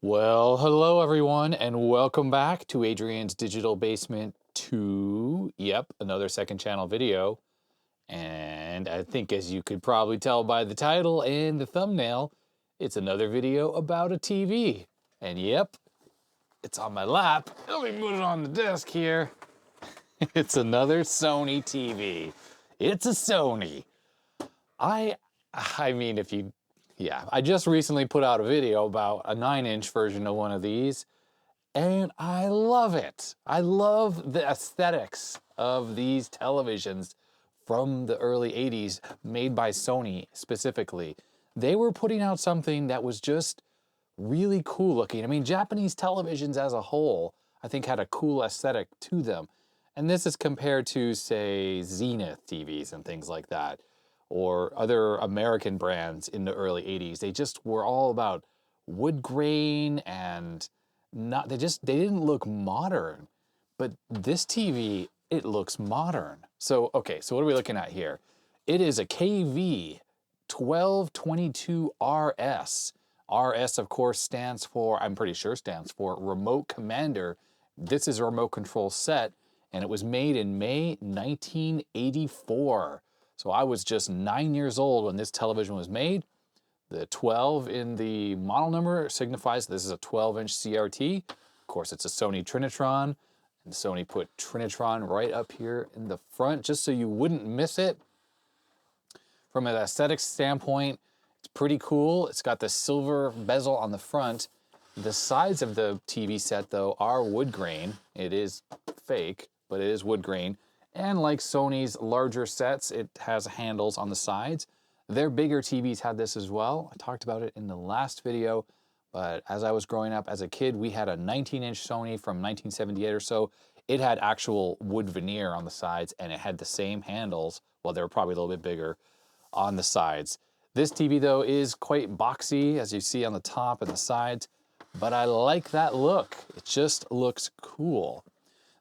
Well, hello everyone, and welcome back to Adrian's Digital Basement 2. Yep, another second channel video. And I think, as you could probably tell by the title and the thumbnail, it's another video about a TV. And yep, it's on my lap. Let me put it on the desk here. It's another Sony TV. It's a Sony. I mean, I just recently put out a video about a 9-inch version of one of these, and I love it. I love the aesthetics of these televisions from the early 80s, made by Sony specifically. They were putting out something that was just really cool looking. I mean, Japanese televisions as a whole, I think, had a cool aesthetic to them. And this is compared to, say, Zenith TVs and things like that, or other American brands in the early 80s. They just were all about wood grain and they didn't look modern. But this TV, it looks modern. So, okay, so what are we looking at here? It is a KV-1222RS. RS, of course, stands for, I'm pretty sure stands for Remote Commander. This is a remote control set, and it was made in May 1984. So I was just 9 years old when this television was made. The 12 in the model number signifies this is a 12-inch CRT. Of course, it's a Sony Trinitron, and Sony put Trinitron right up here in the front just so you wouldn't miss it. From an aesthetic standpoint, it's pretty cool. It's got the silver bezel on the front. The sides of the TV set, though, are wood grain. It is fake, but it is wood grain. And like Sony's larger sets, it has handles on the sides. Their bigger TVs had this as well. I talked about it in the last video, but as I was growing up as a kid, we had a 19-inch Sony from 1978 or so. It had actual wood veneer on the sides, and it had the same handles, well, they were probably a little bit bigger, on the sides. This TV, though, is quite boxy, as you see on the top and the sides, but I like that look. It just looks cool.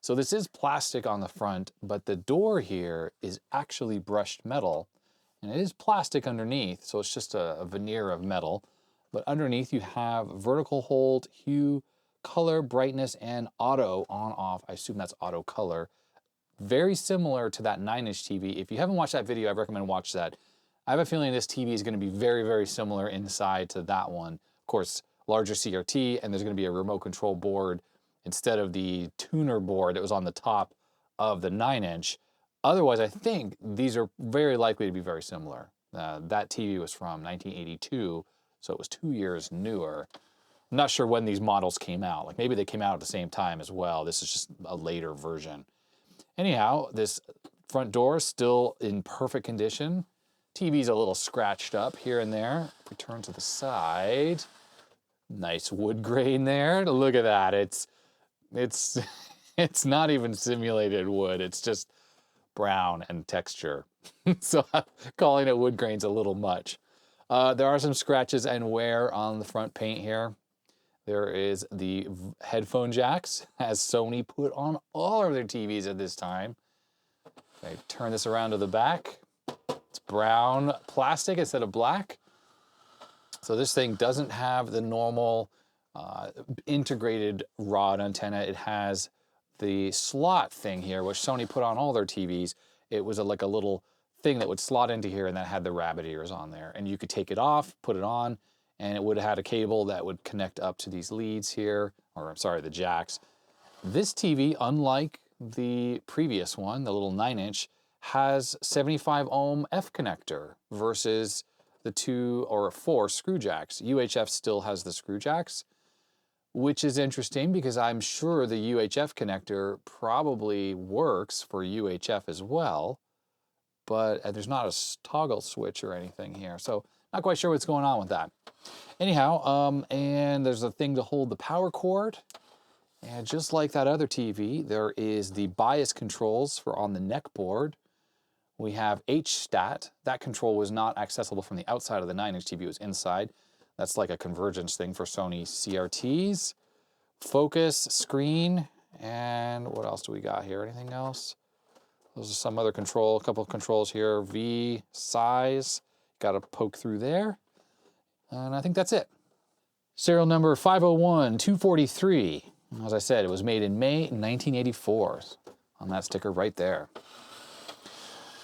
So this is plastic on the front, but the door here is actually brushed metal, and it is plastic underneath, so it's just a veneer of metal. But underneath you have vertical hold, hue, color, brightness, and auto on-off. I assume that's auto color. Very similar to that 9-inch TV. If you haven't watched that video, I recommend watch that. I have a feeling this TV is going to be very, very similar inside to that one. Of course, larger CRT, and there's going to be a remote control board instead of the tuner board that was on the top of the 9-inch. Otherwise, I think these are very likely to be very similar. That TV was from 1982, so it was 2 years newer. I'm not sure when these models came out. Like maybe they came out at the same time as well. This is just a later version. Anyhow, this front door is still in perfect condition. TV's a little scratched up here and there. If we turn to the side, nice wood grain there. Look at that. It's not even simulated wood. It's just brown and texture. So calling it wood grain's a little much. There are some scratches and wear on the front paint here. There is the headphone jacks, as Sony put on all of their TVs at this time. I turn this around to the back. It's brown plastic instead of black. So this thing doesn't have the normal integrated rod antenna. It has the slot thing here, which Sony put on all their TVs. It was like a little thing that would slot into here, and that had the rabbit ears on there. And you could take it off, put it on, and it would have had a cable that would connect up to these leads here, or I'm sorry, the jacks. This TV, unlike the previous one, the little 9-inch, has 75 ohm F connector versus the 2 or 4 screw jacks. UHF still has the screw jacks, which is interesting because I'm sure the UHF connector probably works for UHF as well, but there's not a toggle switch or anything here. So not quite sure what's going on with that. Anyhow, and there's a thing to hold the power cord. And just like that other TV, there is the bias controls for on the neck board. We have H-stat. That control was not accessible from the outside of the 9-inch TV, it was inside. That's like a convergence thing for Sony CRTs. Focus, screen, and what else do we got here? Anything else? Those are some other control, a couple of controls here. V, size, got to poke through there. And I think that's it. Serial number 501243. As I said, it was made in May 1984. On that sticker right there.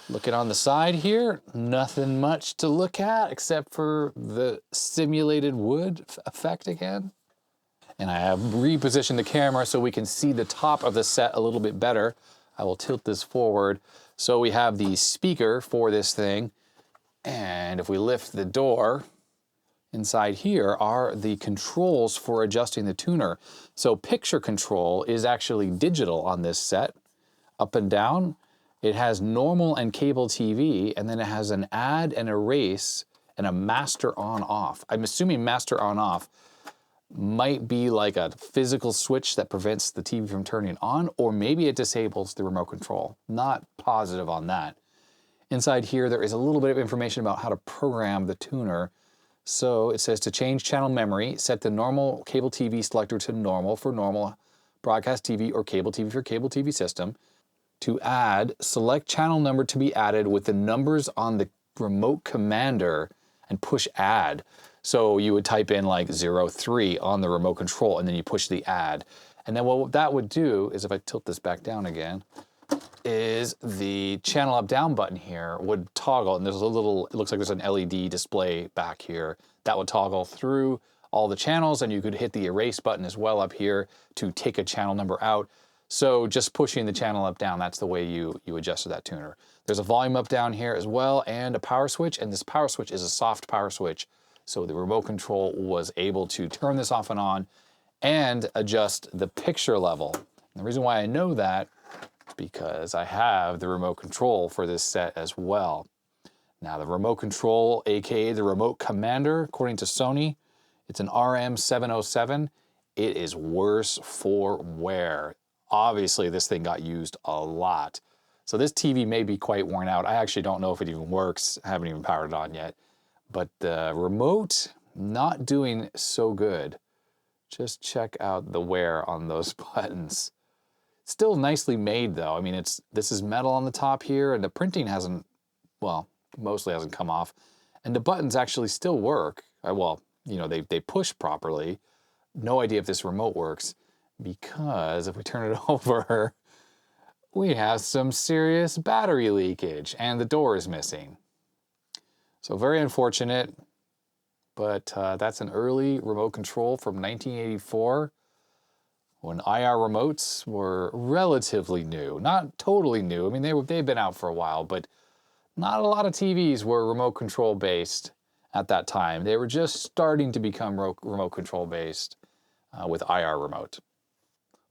Looking on the side here, nothing much to look at except for the simulated wood effect again. And I have repositioned the camera so we can see the top of the set a little bit better. I will tilt this forward. So we have the speaker for this thing. And if we lift the door, inside here are the controls for adjusting the tuner. So picture control is actually digital on this set, up and down. It has normal and cable TV, and then it has an add and erase and a master on off. I'm assuming master on off might be like a physical switch that prevents the TV from turning on, or maybe it disables the remote control. Not positive on that. Inside here, there is a little bit of information about how to program the tuner. So it says to change channel memory, set the normal cable TV selector to normal for normal broadcast TV or cable TV for cable TV system. To add, select channel number to be added with the numbers on the remote commander and push add. So you would type in like 03 on the remote control and then you push the add. And then what that would do is, if I tilt this back down again, is the channel up down button here would toggle, and there's a little, it looks like there's an LED display back here that would toggle through all the channels, and you could hit the erase button as well up here to take a channel number out. So just pushing the channel up down, that's the way you adjusted that tuner. There's a volume up down here as well, and a power switch, and this power switch is a soft power switch. So the remote control was able to turn this off and on and adjust the picture level. And the reason why I know that is because I have the remote control for this set as well. Now the remote control, aka the remote commander, according to Sony, it's an RM707. It is worse for wear. Obviously this thing got used a lot. So this TV may be quite worn out. I actually don't know if it even works. I haven't even powered it on yet. But the remote, not doing so good. Just check out the wear on those buttons. Still nicely made though. I mean, this is metal on the top here, and the printing hasn't, well, mostly hasn't come off. And the buttons actually still work. Well, you know, they push properly. No idea if this remote works, because if we turn it over, we have some serious battery leakage and the door is missing. So very unfortunate, but that's an early remote control from 1984 when IR remotes were relatively new. Not totally new. I mean, they've been out for a while, but not a lot of TVs were remote control based at that time. They were just starting to become remote control based with IR remote.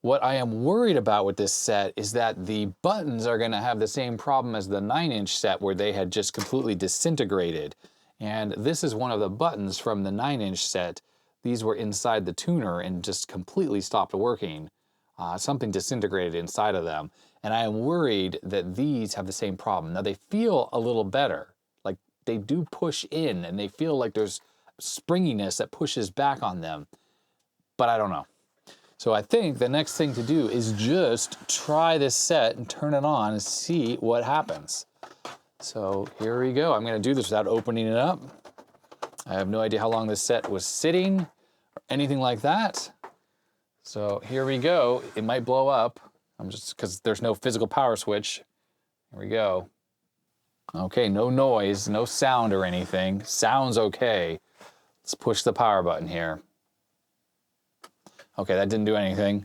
What I am worried about with this set is that the buttons are going to have the same problem as the 9-inch set, where they had just completely disintegrated. And this is one of the buttons from the 9-inch set. These were inside the tuner and just completely stopped working. Something disintegrated inside of them. And I am worried that these have the same problem. Now they feel a little better. Like they do push in and they feel like there's springiness that pushes back on them. But I don't know. So I think the next thing to do is just try this set and turn it on and see what happens. So here we go. I'm going to do this without opening it up. I have no idea how long this set was sitting or anything like that. So here we go. It might blow up. I'm just, because there's no physical power switch. Here we go. Okay, no noise, no sound or anything. Sounds okay. Let's push the power button here. Okay, that didn't do anything.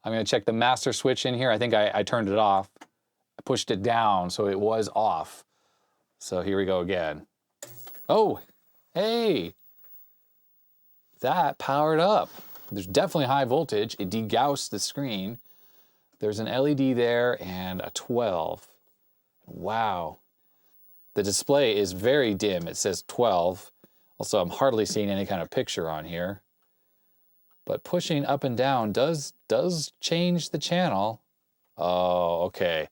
I'm gonna check the master switch in here. I think I turned it off. I pushed it down, so it was off. So here we go again. Oh, hey, that powered up. There's definitely high voltage. It degaussed the screen. There's an LED there and a 12. Wow. The display is very dim. It says 12. Also, I'm hardly seeing any kind of picture on here. But pushing up and down does change the channel. Oh, okay.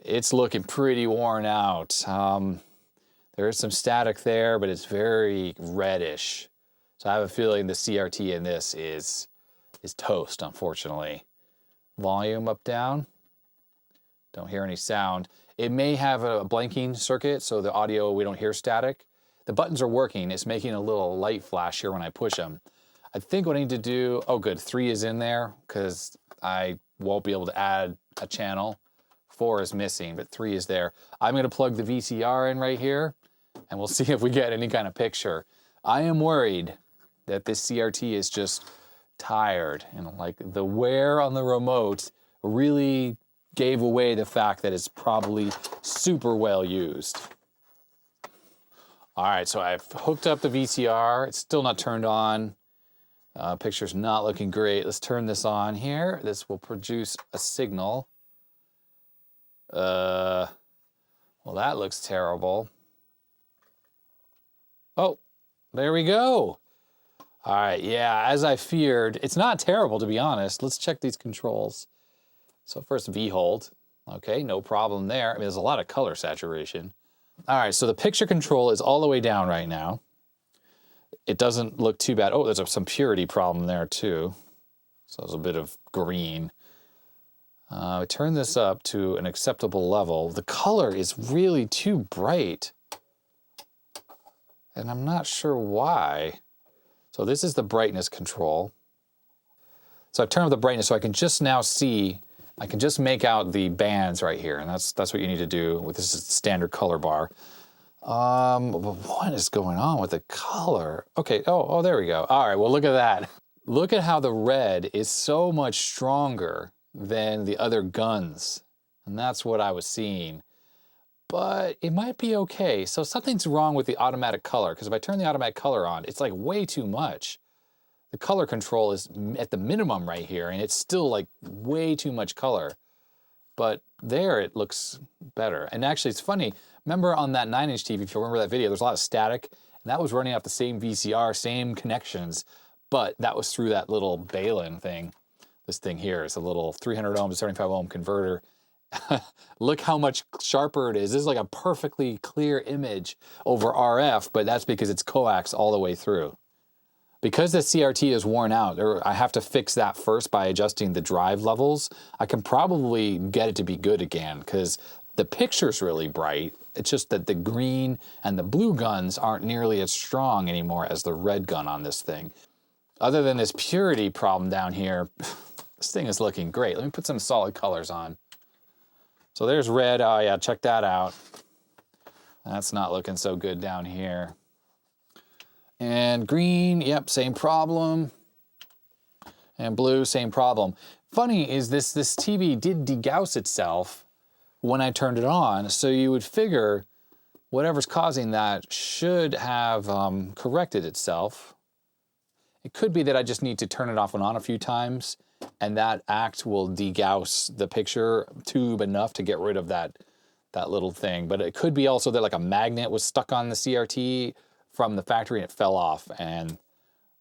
It's looking pretty worn out. There is some static there, but it's very reddish. So I have a feeling the CRT in this is toast, unfortunately. Volume up, down. Don't hear any sound. It may have a blanking circuit, so the audio, we don't hear static. The buttons are working. It's making a little light flash here when I push them. I think what I need to do, oh good, 3 is in there because I won't be able to add a channel. 4 is missing, but 3 is there. I'm gonna plug the VCR in right here and we'll see if we get any kind of picture. I am worried that this CRT is just tired and like the wear on the remote really gave away the fact that it's probably super well used. All right, so I've hooked up the VCR. It's still not turned on. Picture's not looking great. Let's turn this on here. This will produce a signal. Well, that looks terrible. Oh, there we go. All right, yeah, as I feared, it's not terrible to be honest. Let's check these controls. So first V-hold, okay, no problem there. I mean, there's a lot of color saturation. All right, so the picture control is all the way down right now. It doesn't look too bad. Oh, there's some purity problem there too. So there's a bit of green. I turn this up to an acceptable level. The color is really too bright. And I'm not sure why. So this is the brightness control. So I've turned up the brightness so I can just now see, I can just make out the bands right here. And that's what you need to do with this standard color bar. What is going on with the color? Okay, oh, there we go. All right, well, look at that. Look at how the red is so much stronger than the other guns. And that's what I was seeing. But it might be okay. So something's wrong with the automatic color, because if I turn the automatic color on, it's like way too much. The color control is at the minimum right here, and it's still like way too much color. But there it looks better. And actually it's funny, remember on that 9-inch TV, if you remember that video, there's a lot of static, and that was running off the same VCR, same connections, but that was through that little Balun thing. This thing here is a little 300 ohm to 75 ohm converter. Look how much sharper it is. This is like a perfectly clear image over RF, but that's because it's coax all the way through. Because the CRT is worn out, I have to fix that first by adjusting the drive levels. I can probably get it to be good again because the picture's really bright. It's just that the green and the blue guns aren't nearly as strong anymore as the red gun on this thing. Other than this purity problem down here, this thing is looking great. Let me put some solid colors on. So there's red, oh yeah, check that out. That's not looking so good down here. And green, yep, same problem. And blue, same problem. Funny is this TV did degauss itself when I turned it on, so you would figure whatever's causing that should have corrected itself. It could be that I just need to turn it off and on a few times, and that act will degauss the picture tube enough to get rid of that little thing. But it could be also that like a magnet was stuck on the CRT from the factory and it fell off, and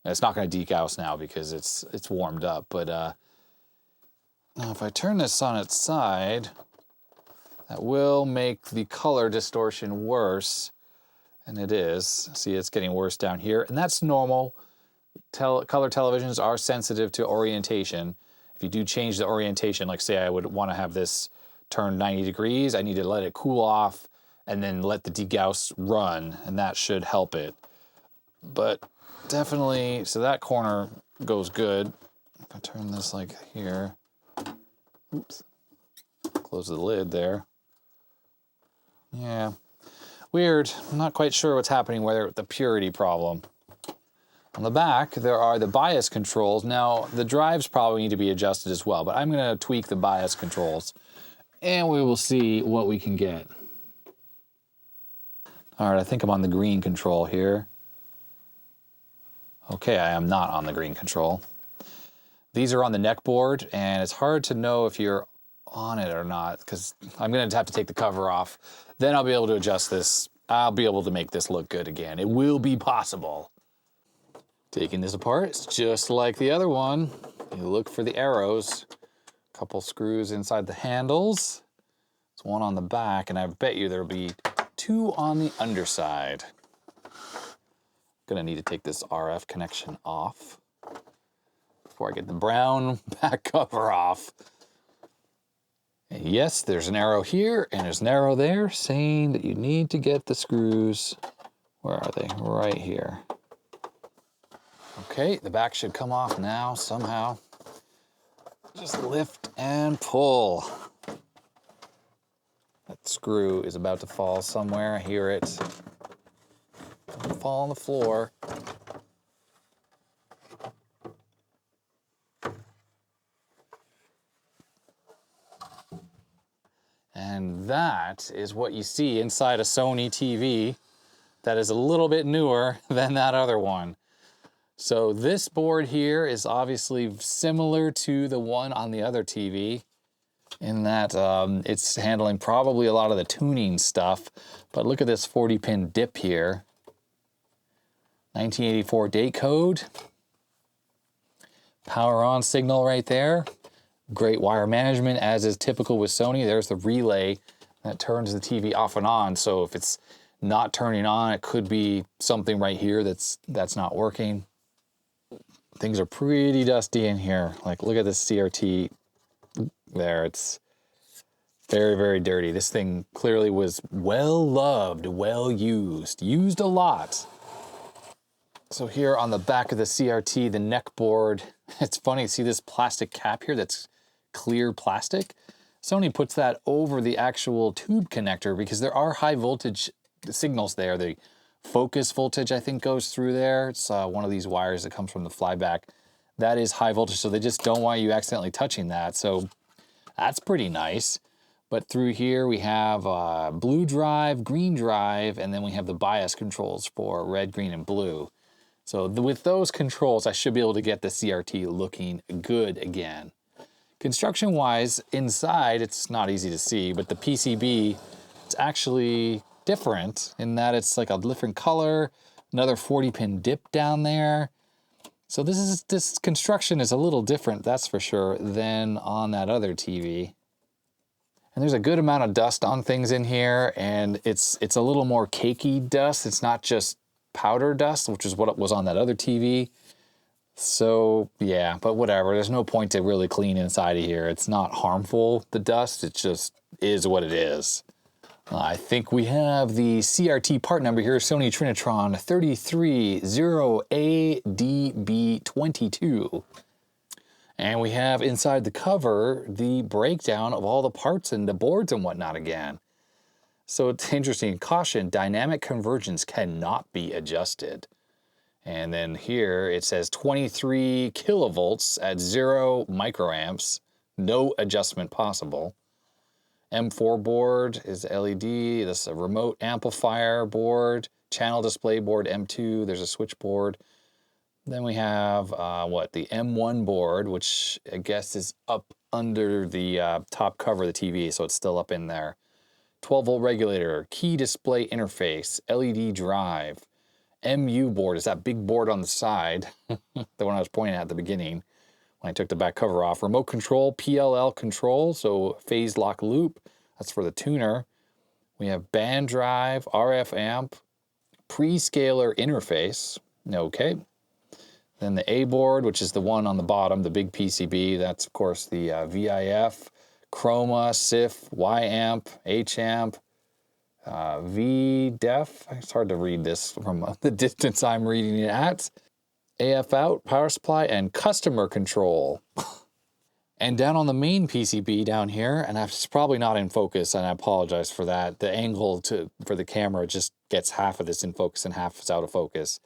it's not going to degauss now because it's warmed up. But now if I turn this on its side, that will make the color distortion worse, and it is. See, it's getting worse down here, and that's normal. Color televisions are sensitive to orientation. If you do change the orientation, like say I would want to have this turn 90 degrees, I need to let it cool off and then let the degauss run, and that should help it. But definitely, so that corner goes good. If I turn this like here, oops, close the lid there. Yeah, weird. I'm not quite sure what's happening with the purity problem. On the back, there are the bias controls. Now, the drives probably need to be adjusted as well, but I'm going to tweak the bias controls, and we will see what we can get. All right, I think I'm on the green control here. Okay, I am not on the green control. These are on the neck board, and it's hard to know if you're on it or not, because I'm going to have to take the cover off. Then I'll be able to adjust this. I'll be able to make this look good again. It will be possible. Taking this apart, it's just like the other one. You look for the arrows. A couple screws inside the handles. There's one on the back, and I bet you there'll be 2 on the underside. Gonna need to take this RF connection off before I get the brown back cover off. And yes, there's an arrow here and there's an arrow there saying that you need to get the screws. Where are they? Right here. Okay, the back should come off now somehow. Just lift and pull. That screw is about to fall somewhere. I hear it. Don't fall on the floor. And that is what you see inside a Sony TV that is a little bit newer than that other one. So this board here is obviously similar to the one on the other TV in that it's handling probably a lot of the tuning stuff. But look at this 40-pin dip here. 1984 date code. Power on signal right there. Great wire management, as is typical with Sony. There's the relay that turns the TV off and on. So if it's not turning on, it could be something right here that's not working. Things are pretty dusty in here. Like, look at this CRT there. It's very, very dirty. This thing clearly was well loved, well used a lot. So here on the back of the CRT, the neck board, it's funny to see this plastic cap here that's clear plastic. Sony puts that over the actual tube connector because there are high voltage signals there. The focus voltage, I think, goes through there. It's one of these wires that comes from the flyback. That is high voltage, so they just don't want you accidentally touching that. So that's pretty nice. But through here we have blue drive, green drive, and then we have the bias controls for red, green, and blue. So with those controls, I should be able to get the CRT looking good again. Construction-wise, inside, it's not easy to see, but the PCB, it's actually different in that it's like a different color, another 40-pin dip down there. So this construction is a little different, that's for sure, than on that other TV. And there's a good amount of dust on things in here, and it's a little more cakey dust. It's not just powder dust, which is what it was on that other TV. So yeah, but whatever. There's no point to really clean inside of here. It's not harmful, the dust. It just is what it is. I think we have the CRT part number here, Sony Trinitron 330ADB22. And we have inside the cover the breakdown of all the parts and the boards and whatnot again. So it's interesting. Caution, dynamic convergence cannot be adjusted. And then here it says 23 kilovolts at 0 microamps, no adjustment possible. M4 board is LED, this is a remote amplifier board, channel display board M2, there's a switchboard. Then we have, the M1 board, which I guess is up under the top cover of the TV, so it's still up in there. 12-volt regulator, key display interface, LED drive, MU board is that big board on the side, the one I was pointing at the beginning when I took the back cover off. Remote control, PLL control, so phase lock loop, that's for the tuner. We have band drive, RF amp, pre-scaler interface, okay. Then the A board, which is the one on the bottom, the big PCB, that's of course the VIF, Chroma, SIF, Y amp, H amp, VDEF, it's hard to read this from the distance I'm reading it at. AF out, power supply, and customer control. And down on the main PCB down here, and it's probably not in focus, and I apologize for that. The angle for the camera just gets half of this in focus and half is out of focus.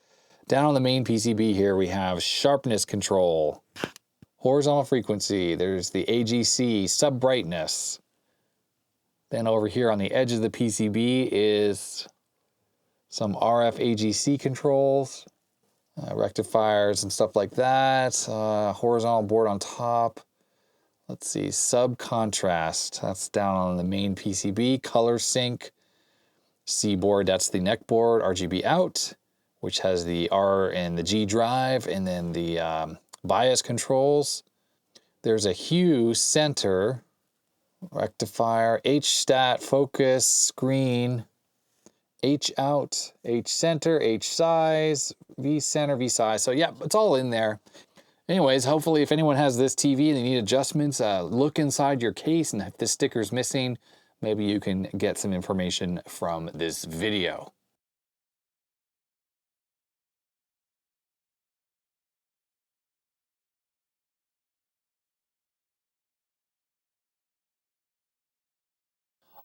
Down on the main PCB here, we have sharpness control, horizontal frequency, there's the AGC, sub-brightness. Then over here on the edge of the PCB is some RF AGC controls, rectifiers and stuff like that. Horizontal board on top. Let's see, sub-contrast, that's down on the main PCB. Color sync, C board, that's the neck board. RGB out, which has the R and the G drive, and then the bias controls. There's a hue center, rectifier, H stat, focus, screen, H out, H center, H size, V center, V size. So yeah, it's all in there. Anyways, hopefully if anyone has this TV and they need adjustments, look inside your case, and if this sticker's missing, maybe you can get some information from this video.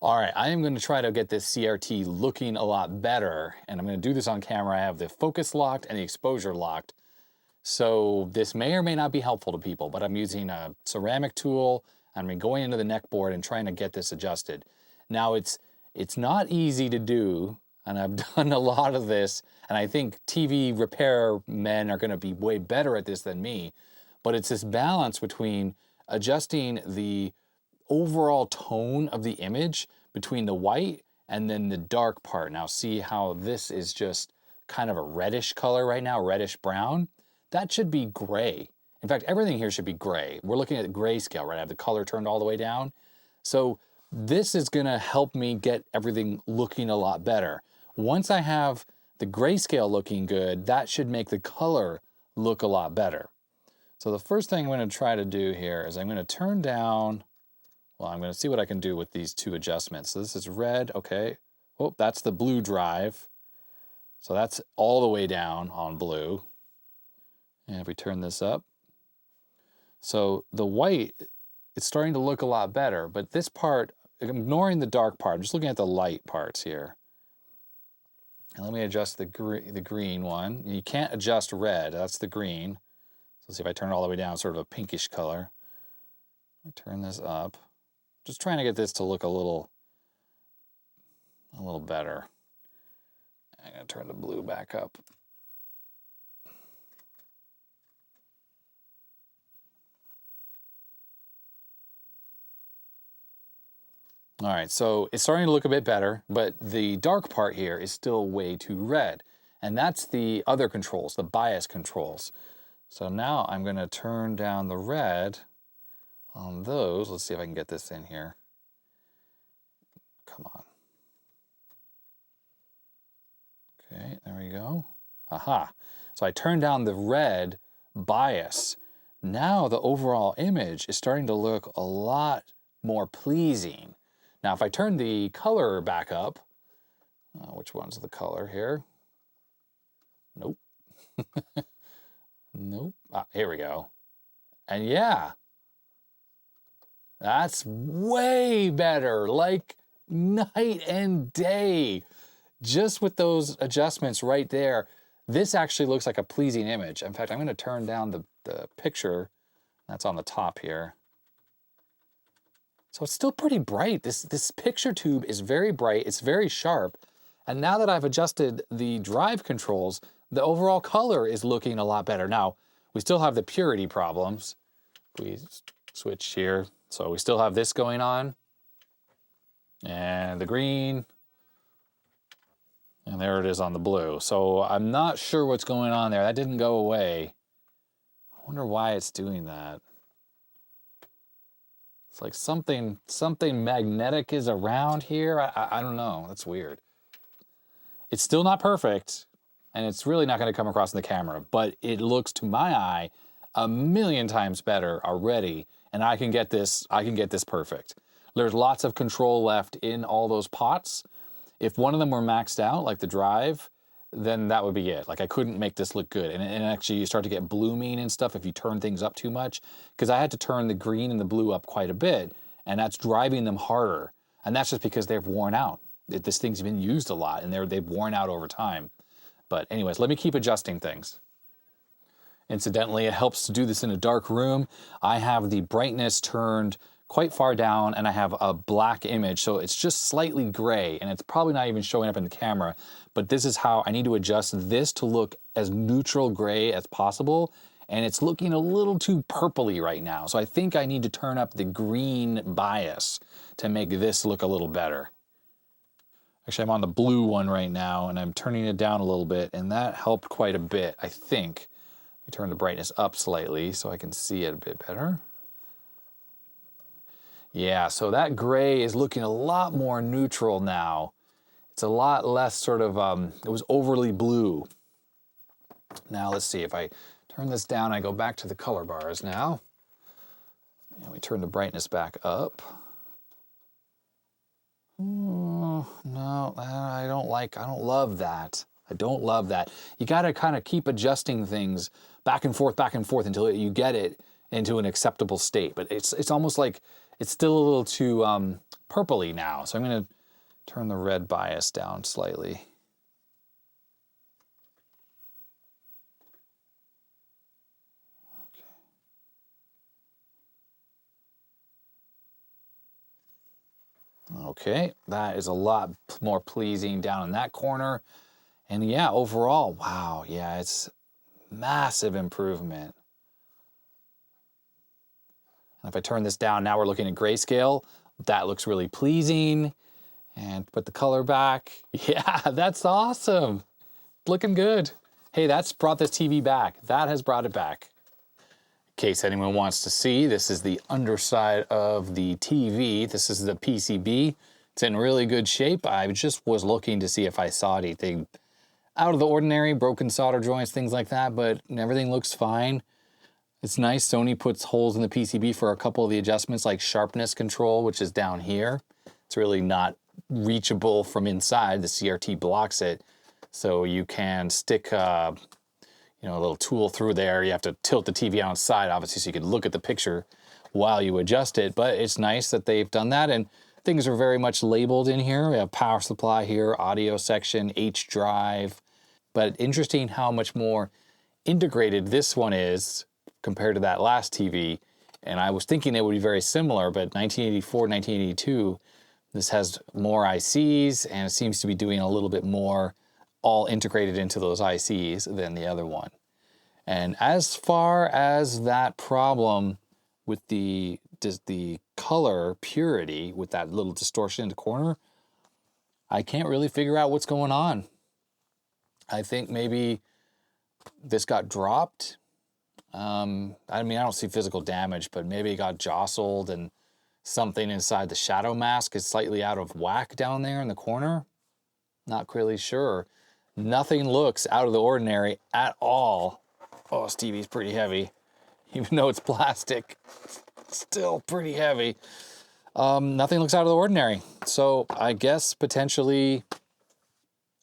All right, I am going to try to get this CRT looking a lot better, and I'm going to do this on camera. I have the focus locked and the exposure locked. So this may or may not be helpful to people, but I'm using a ceramic tool. I'm going into the neck board and trying to get this adjusted. Now it's not easy to do, and I've done a lot of this, and I think TV repair men are going to be way better at this than me, but it's this balance between adjusting the overall tone of the image between the white and then the dark part. Now see how this is just kind of a reddish color right now, reddish brown. That should be gray. In fact, everything here should be gray. We're looking at grayscale, right? I have the color turned all the way down. So this is gonna help me get everything looking a lot better. Once I have the grayscale looking good, that should make the color look a lot better. So the first thing I'm gonna try to do here is I'm gonna turn down, well, I'm gonna see what I can do with these two adjustments. So this is red, okay. Oh, that's the blue drive. So that's all the way down on blue. And if we turn this up, so the white, it's starting to look a lot better, but this part, I'm ignoring the dark part, I'm just looking at the light parts here. And let me adjust the green one. You can't adjust red, that's the green. So let's see if I turn it all the way down, sort of a pinkish color. Turn this up. Just trying to get this to look a little better. I'm gonna turn the blue back up. All right, so it's starting to look a bit better, but the dark part here is still way too red. And that's the other controls, the bias controls. So now I'm gonna turn down the red on those. Let's see if I can get this in here. Come on. Okay, there we go. Aha. So I turned down the red bias. Now the overall image is starting to look a lot more pleasing. Now if I turn the color back up, which one's the color here? Nope. Nope. Ah, here we go. And yeah, that's way better, like night and day. Just with those adjustments right there, this actually looks like a pleasing image. In fact, I'm going to turn down the picture that's on the top here. So it's still pretty bright. This picture tube is very bright, it's very sharp. And now that I've adjusted the drive controls, the overall color is looking a lot better. Now, we still have the purity problems. We switch here. So we still have this going on. And the green. And there it is on the blue. So I'm not sure what's going on there. That didn't go away. I wonder why it's doing that. It's like something magnetic is around here. I don't know. That's weird. It's still not perfect, and it's really not going to come across in the camera, but it looks to my eye a million times better already, and I can get this perfect. There's lots of control left in all those pots. If one of them were maxed out, like the drive, then that would be it. Like I couldn't make this look good. And actually you start to get blooming and stuff if you turn things up too much, because I had to turn the green and the blue up quite a bit, and that's driving them harder. And that's just because they've worn out. This thing's been used a lot, and they've worn out over time. But anyways, let me keep adjusting things. Incidentally, it helps to do this in a dark room. I have the brightness turned quite far down, and I have a black image, so it's just slightly gray, and it's probably not even showing up in the camera, but this is how I need to adjust this to look as neutral gray as possible, and it's looking a little too purpley right now, so I think I need to turn up the green bias to make this look a little better. Actually, I'm on the blue one right now, and I'm turning it down a little bit, and that helped quite a bit, I think. Let me turn the brightness up slightly so I can see it a bit better. Yeah, so that gray is looking a lot more neutral now. It's a lot less sort of, it was overly blue. Now let's see, if I turn this down, I go back to the color bars now. And we turn the brightness back up. Oh, no, I don't love that. I don't love that. You gotta kind of keep adjusting things back and forth until you get it into an acceptable state. But it's almost like it's still a little too purpley now. So I'm going to turn the red bias down slightly. Okay, that is a lot more pleasing down in that corner. And yeah, overall, wow, yeah, it's massive improvement. And if I turn this down, now we're looking at grayscale. That looks really pleasing. And put the color back. Yeah, that's awesome. Looking good. Hey, that's brought this TV back. That has brought it back. In case anyone wants to see, this is the underside of the TV. This is the PCB. It's in really good shape. I just was looking to see if I saw anything out of the ordinary, broken solder joints, things like that, but everything looks fine. It's nice. Sony puts holes in the PCB for a couple of the adjustments, like sharpness control, which is down here. It's really not reachable from inside. The CRT blocks it, so you can stick a little tool through there. You have to tilt the TV on its side, obviously, so you can look at the picture while you adjust it. But it's nice that they've done that, and things are very much labeled in here. We have power supply here, audio section, H drive. But interesting how much more integrated this one is compared to that last TV. And I was thinking it would be very similar, but 1984, 1982, this has more ICs, and it seems to be doing a little bit more all integrated into those ICs than the other one. And as far as that problem with the color purity, with that little distortion in the corner, I can't really figure out what's going on. I think maybe this got dropped. I mean, I don't see physical damage, but maybe it got jostled and something inside the shadow mask is slightly out of whack down there in the corner. Not really sure. Nothing looks out of the ordinary at all. Oh, this TV's pretty heavy. Even though it's plastic, it's still pretty heavy. Nothing looks out of the ordinary. So I guess potentially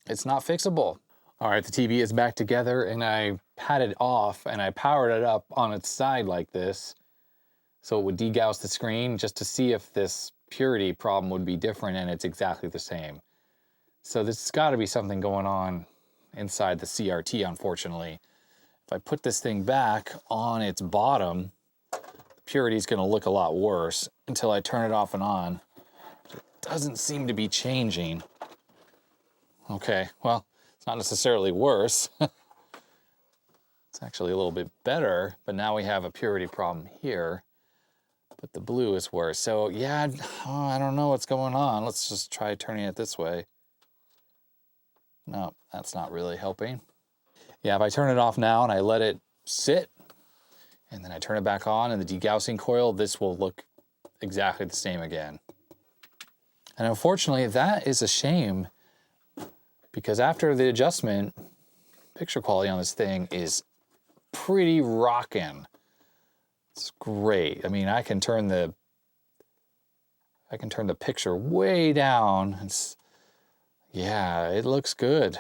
it's not fixable. All right, the TV is back together, and I had it off and I powered it up on its side like this so it would degauss the screen just to see if this purity problem would be different, and it's exactly the same. So there's got to be something going on inside the CRT, unfortunately. If I put this thing back on its bottom, the purity is going to look a lot worse until I turn it off and on. It doesn't seem to be changing. Okay, well, it's not necessarily worse. It's actually a little bit better, but now we have a purity problem here. But the blue is worse. So yeah, I don't know what's going on. Let's just try turning it this way. No, that's not really helping. Yeah, if I turn it off now and I let it sit, and then I turn it back on and the degaussing coil, this will look exactly the same again. And unfortunately, that is a shame, because after the adjustment, picture quality on this thing is pretty rockin'. It's great. I mean, I can turn the picture way down. Yeah, it looks good.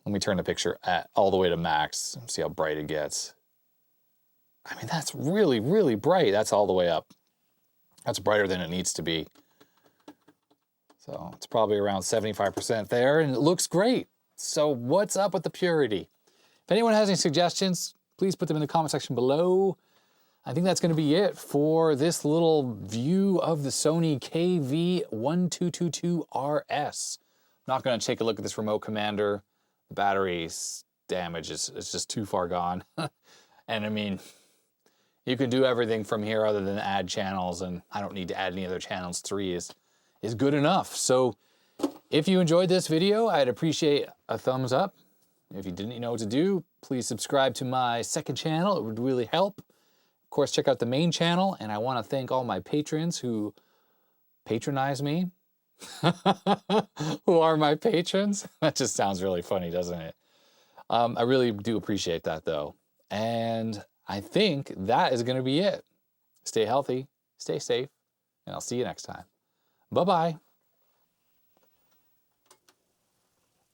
Let me turn the picture all the way to max and see how bright it gets. I mean, that's really, really bright. That's all the way up. That's brighter than it needs to be. So it's probably around 75% there, and it looks great. So what's up with the purity? If anyone has any suggestions, please put them in the comment section below. I think that's going to be it for this little view of the Sony KV-1222RS. I'm not going to take a look at this remote commander. The battery's damage is just too far gone. And I mean, you can do everything from here other than add channels, and I don't need to add any other channels. 3 is good enough. So if you enjoyed this video, I'd appreciate a thumbs up. If you didn't know what to do, please subscribe to my second channel. It would really help. Of course, check out the main channel, and I want to thank all my patrons who patronize me, who are my patrons. That just sounds really funny, doesn't it? I really do appreciate that, though. And I think that is going to be it. Stay healthy, stay safe, and I'll see you next time. Bye-bye.